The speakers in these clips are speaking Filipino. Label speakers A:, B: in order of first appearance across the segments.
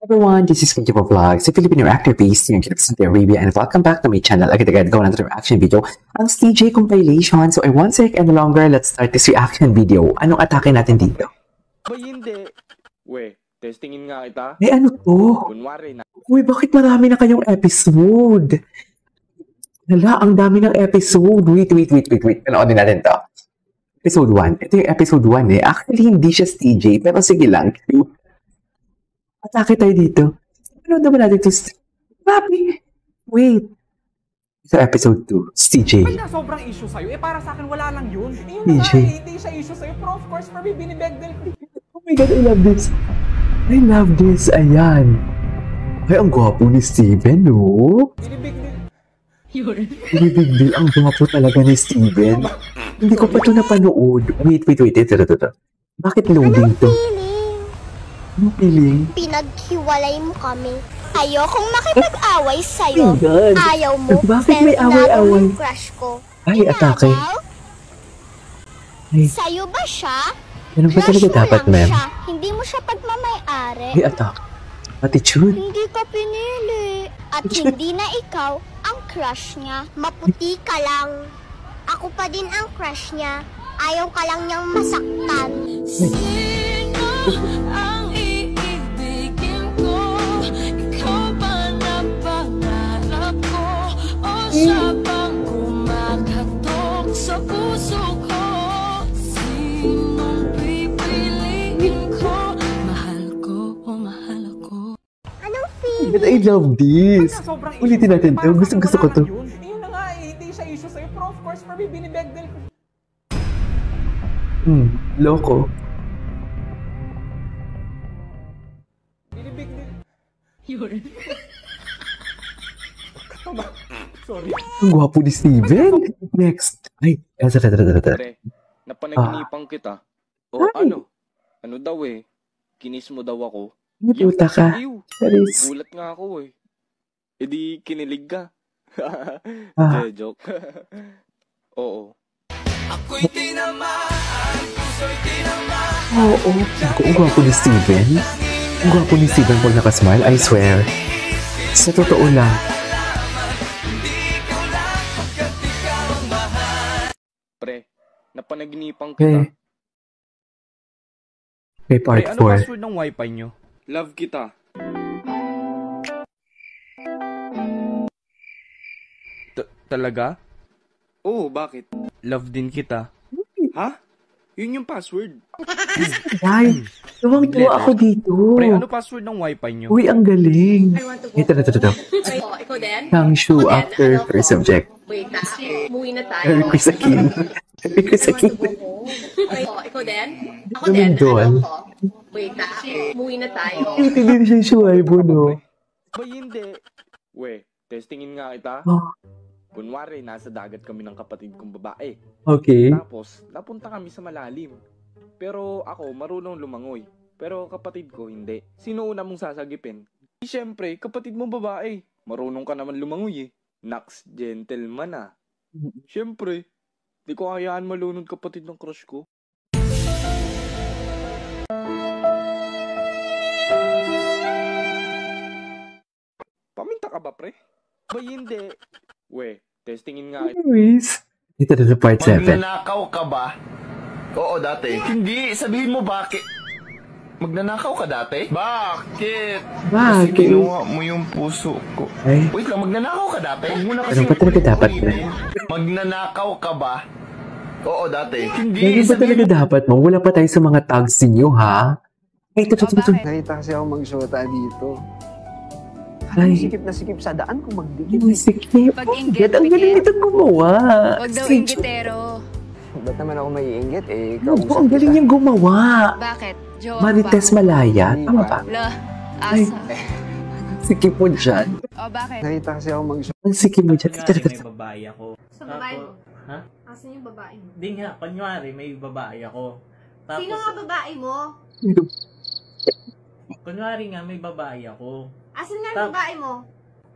A: Everyone, this is Kenji Vlogs, a Filipino actor based in Arabia, and welcome back to my channel. Agad-agad gawa natin reaction video ang CJ compilation. So I won't take any longer, let's start this reaction video. Anong atake natin dito?
B: Ba hindi. We, testingin nga kita.
A: Eh ano to?
B: Kunwari na.
A: Uy, bakit marami na kayong episode? Hala, ang dami ng episode. Wait. Panoodin natin to. Episode 1. Ito yung episode 1 eh. Actually, hindi siya CJ, pero sige lang. Atake tayo dito. Ano naman natin ito? Grabe! Wait. Ito episode 2. CJ.
C: May na sobrang issue sa'yo. Eh para sa akin wala lang yun. Yun na nga hindi siya issue sa'yo. Pero of course, for me, binibeg din.
A: Oh my God, I love this. I love this. Ayan. Ay, ang gwapo ni Steven, no?
C: Binibeg din.
A: Binibig din. Ang gwapo talaga ni Steven. Hindi ko pa ito napanood. Wait. Ito. Bakit loading to? Anong feeling?
D: Pinaghiwalay mo kami. Ayokong makipag-away sa'yo.
A: Oh
D: Ayaw mo.
A: Bakit may away-away?
D: Crush ko.
A: Ay, atake. Ay,
D: Sa'yo ba siya?
A: ganun ba talaga dapat, ma'am?
D: Hindi mo siya pagmamayari.
A: Ay, atake. Attitude.
D: Hindi ka pinili. At hindi na ikaw ang crush niya. Maputi ka lang. Ako pa din ang crush niya. Ayaw ka lang niyang masaktan.
E: Ang iibigin ko, ikaw ba na pangarap ko, o siya bang kumakatok sa puso ko? Sinong pipiliin ko? Mahal ko o mahal ako?
D: Anong feeling?
A: But I love this. Ulitin natin to. Gusto ko to.
C: Yun na nga hindi siya issue sa'yo. Pero of course, for me, binibeg din.
A: Loko.
C: Binibeg din. Sorry.
A: Ang gwapo ni Steven. Next. Ay, ito.
B: Pre, napanaginipan kita. O
A: Ay.
B: Ano daw eh. Kinis mo daw ako.
A: Puta ka.
B: Ew.
A: Charis.
B: Gulat nga ako eh. E di kinilig ka. Joke. Oo.
E: Ako'y tinamaan, puso'y tinamaan.
A: Oo. Ang gwapo ni Steven. Ang gwapo ni Steven pag nakasmile, I swear. Sa totoo lang.
B: Pre, napanaginipan kita.
A: Okay, part
F: Pre, ano
A: 4.
F: password ng wifi nyo?
B: Love kita.
F: Talaga?
B: Oo, bakit?
F: Love din kita.
B: Ha? Yun yung password.
A: Ay, tuwang-tuwa ako dito.
F: Pre, ano password ng wifi nyo?
A: Uy, ang galing. Ito.
G: Ikaw din?
A: Tangshu after her subject.
G: Wait, umuwi na tayo.
A: Eric Sakin.
G: Ikaw din? Ako
A: Ano
G: din.
A: doon?
G: Wait, umuwi na tayo.
A: Hindi siya shuaibo, no?
B: Ba hindi? We, testingin nga kita.
A: Oh,
B: Kunwari, nasa dagat kami ng kapatid kong babae.
A: okay.
B: Tapos, napunta kami sa malalim. Pero ako, marunong lumangoy. Pero kapatid ko, hindi. Sino una mong sasagipin? Siyempre, kapatid mo babae. Marunong ka naman lumangoy eh. Naks, gentleman ah. Siyempre, di ko hayaan malunod kapatid ng crush ko. Paminta ka ba, pre? Ba hindi? We, testingin nga.
A: Anyways, ito na part 7.
H: Magnanakaw ka ba? Oo, dati. Hindi, sabihin mo bakit. Magnanakaw ka dati? Bakit? Kasi
A: Bakit?
H: kinuha mo yung puso ko.
A: Ay,
H: Wait lang, magnanakaw ka dati? Huwag mo na kasi
A: ano ba talaga dapat na?
H: Magnanakaw ka ba? Oo, dati. Hindi,
A: Ganyan ba talaga dapat mo? Wala pa tayo sa mga tags ninyo, ha? Ay, ito.
I: Nakita kasi ako magsyota dito.
A: Ay,
I: Sikip na sikip sa daan kung magdikit.
A: yung sikip.
G: Pag-inggit,
A: Ang galing nitong gumawa.
G: Huwag daw
A: Si-
G: inggitero.
I: Ba't naman ako maiinggit eh?
A: Ano, ang galing niyang gumawa.
G: Bakit? Jowa
A: Marites Malaya. Tama ba?
G: Lah,
A: Ay, sikip mo dyan.
G: O, bakit?
I: Nakita kasi ako magsyota.
A: Ang sikip mo dyan.
F: Kunyari may babae ako.
J: Sa babae mo?
F: Ha?
J: Asan yung babae mo?
F: Di nga, kunyari may babae ako. Tapos,
J: Sino nga babae mo?
F: Kunwari nga may babae ako.
J: Asan nga yung babae mo?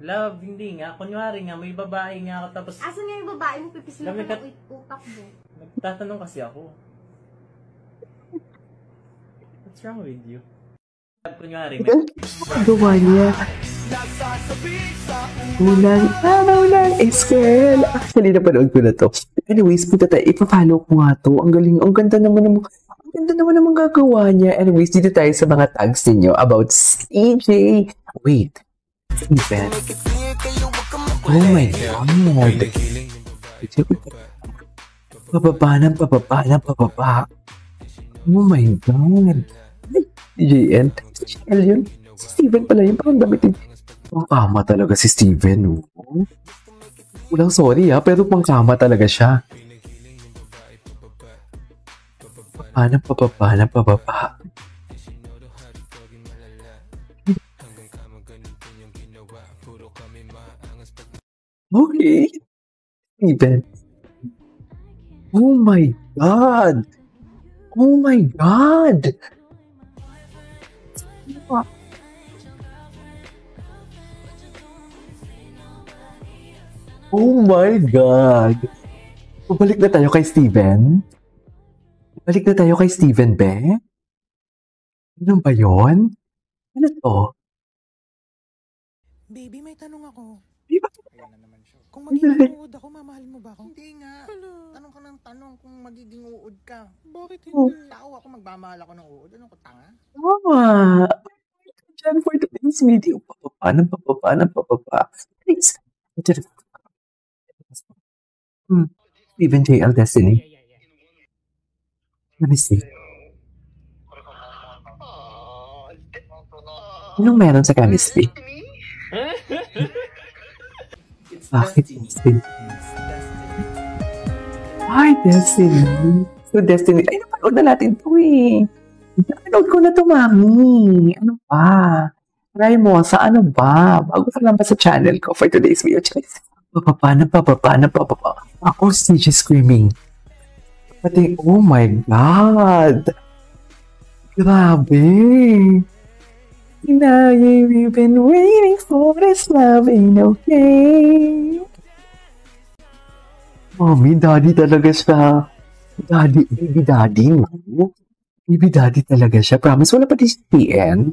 F: Love, hindi nga. Kunyari nga, may babae nga ako tapos
J: Asan nga yung babae mo? Pipisil
F: Kami
J: ka ng utak mo.
F: nagtatanong kasi ako. What's wrong with you? Kunyari, may...
A: Gawa niya. Unang araw ng school. Actually, napanood ko na to. Anyways, punta tayo. Ipa-follow ko nga to. Ang galing. Ang ganda naman naman gagawa niya. Anyways, dito tayo sa mga tags ninyo about CJ. Wait. Steven. Oh my God. Pababa. Oh my God. JN. CL yun. Si Steven pala yun. Parang damitin. Pangkama talaga si Steven. Oh. Walang sorry pero pangkama talaga siya. Pababa. Okay. Steven. Oh my God. Oh my God. Oh my God. Balik na tayo kay Steven. Balik na tayo kay Steven, be. Ano ba yun? Ano to?
C: Baby, may tanong ako.
A: Di ba?
C: Kung magiging uod ako, mamahal mo ba ako?
K: Hindi nga. Tanong ka ng tanong kung magiging uod ka.
C: Bakit
A: Oh.
C: hindi?
K: Tao ako, magmamahal ako ng uod. Ano ko, tanga?
A: Tama. Diyan for today's video. Papapa. Please. Steven JL Destiny. Let me see. Anong meron sa chemistry? Bakit Destiny? Ay, Destiny. So, Destiny. Ay, napanood na natin ito eh. Napanood ko na ito, mami. Ano ba? Try mo, sa ano ba? Bago pa lang ba sa channel ko for today's video? Papapa. Ako, CJ screaming. Pati, oh my God. Grabe. We've been waiting for this love, ain't okay. Mommy, daddy talaga siya. Baby daddy, no? Baby daddy talaga siya. Promise, wala pa di si PN.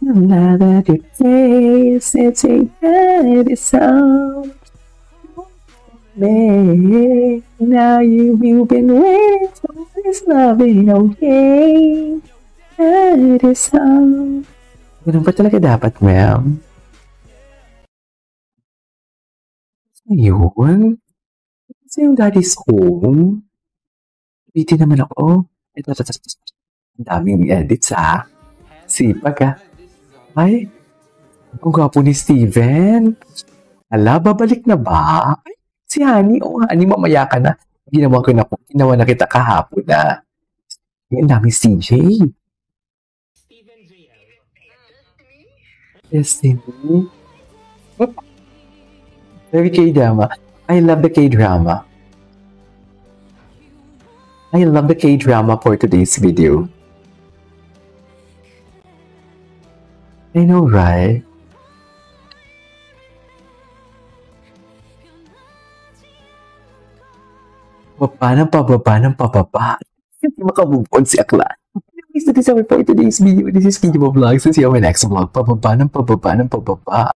A: Another day, it's a daddy song. Now you've been waiting for this love, ain't okay. Daddy song. Ganun pa talaga dapat, ma'am. Ayun. Kasi yung daddy's home. Piti naman ako. Ito. Ang daming edits, ha? Sipag, ha? Ay, ang gwapo ni Steven. Ala, babalik na ba? Ay, si Honey. Oh, Honey, mamaya ka na. Ginawa na kita kahapon na. Ang daming CJ. Destiny. Very K-drama. I love the K-drama. I love the K-drama for today's video. I know, right? Pababa ng pababa. Hindi makamove on si Akla. Anyways, that is our for today's video. This is Kinjibov Vlogs. See you on my next vlog. Pababa ng pababa.